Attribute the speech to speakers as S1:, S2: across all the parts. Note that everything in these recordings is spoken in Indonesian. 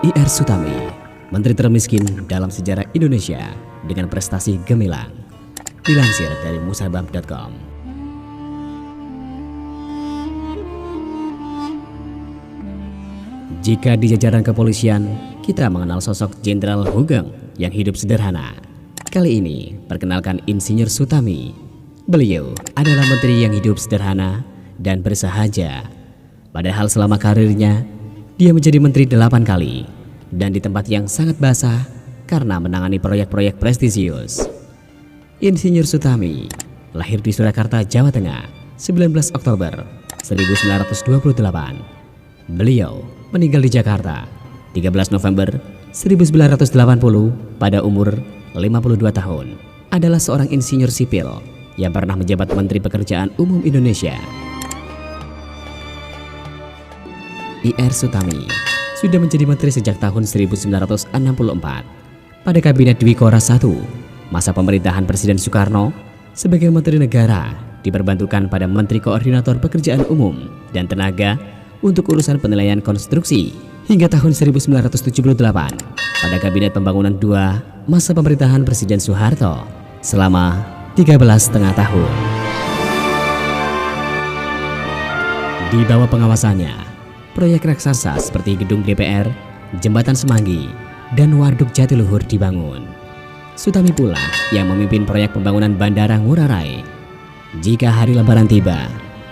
S1: Ir Sutami, menteri termiskin dalam sejarah Indonesia dengan prestasi gemilang. Dilansir dari musabab.com. Jika di jajaran kepolisian, kita mengenal sosok Jenderal Hugeng yang hidup sederhana. Kali ini, perkenalkan Insinyur Sutami. Beliau adalah menteri yang hidup sederhana dan bersahaja. Padahal selama karirnya, dia menjadi menteri 8 kali dan di tempat yang sangat basah karena menangani proyek-proyek prestisius. Insinyur Sutami lahir di Surakarta, Jawa Tengah, 19 Oktober 1928. Beliau meninggal di Jakarta 13 November 1980 pada umur 52 tahun. Adalah seorang insinyur sipil yang pernah menjabat Menteri Pekerjaan Umum Indonesia. Ir Sutami sudah menjadi menteri sejak tahun 1964 pada Kabinet Dwi Korah I, masa pemerintahan Presiden Soekarno. Sebagai Menteri Negara diperbantukan pada Menteri Koordinator Pekerjaan Umum dan Tenaga untuk urusan penilaian konstruksi hingga tahun 1978 pada Kabinet Pembangunan II masa pemerintahan Presiden Soeharto selama 13,5 tahun. Di bawah pengawasannya, proyek raksasa seperti gedung DPR, jembatan Semanggi, dan waduk Jatiluhur dibangun. Sutami pula yang memimpin proyek pembangunan Bandara Ngurah Rai. Jika hari Lebaran tiba,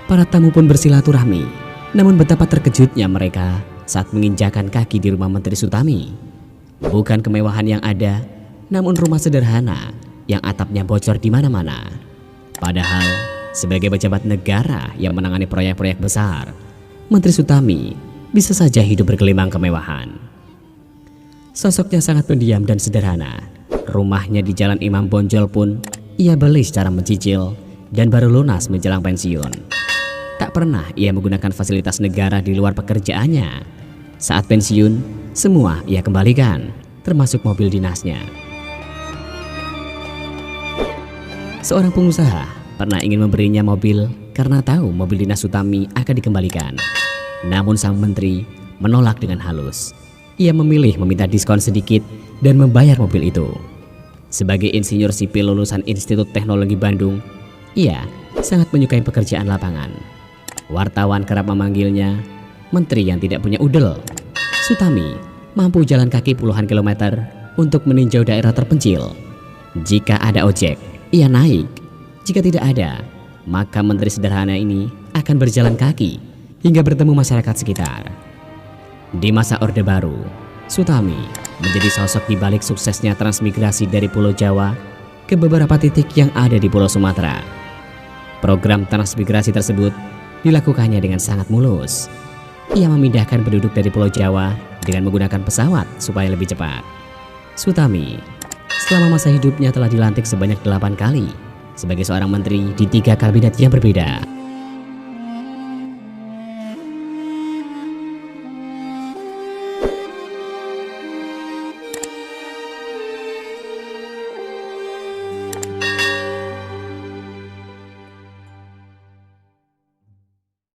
S1: para tamu pun bersilaturahmi. Namun betapa terkejutnya mereka saat menginjakan kaki di rumah Menteri Sutami. Bukan kemewahan yang ada, namun rumah sederhana yang atapnya bocor di mana-mana. Padahal sebagai pejabat negara yang menangani proyek-proyek besar, Menteri Sutami bisa saja hidup bergelimang kemewahan. Sosoknya sangat pendiam dan sederhana. Rumahnya di Jalan Imam Bonjol pun ia beli secara mencicil dan baru lunas menjelang pensiun. Tak pernah ia menggunakan fasilitas negara di luar pekerjaannya. Saat pensiun, semua ia kembalikan, termasuk mobil dinasnya. Seorang pengusaha pernah ingin memberinya mobil karena tahu mobil dinas Sutami akan dikembalikan. Namun sang menteri menolak dengan halus. Ia memilih meminta diskon sedikit dan membayar mobil itu. Sebagai insinyur sipil lulusan Institut Teknologi Bandung, ia sangat menyukai pekerjaan lapangan. Wartawan kerap memanggilnya menteri yang tidak punya udel. Sutami mampu jalan kaki puluhan kilometer untuk meninjau daerah terpencil. Jika ada ojek, ia naik. Jika tidak ada, maka menteri sederhana ini akan berjalan kaki hingga bertemu masyarakat sekitar. Di masa Orde Baru, Sutami menjadi sosok di balik suksesnya transmigrasi dari Pulau Jawa ke beberapa titik yang ada di Pulau Sumatera. Program transmigrasi tersebut dilakukannya dengan sangat mulus. Ia memindahkan penduduk dari Pulau Jawa dengan menggunakan pesawat supaya lebih cepat. Sutami selama masa hidupnya telah dilantik sebanyak 8 kali sebagai seorang menteri di 3 kabinet yang berbeda.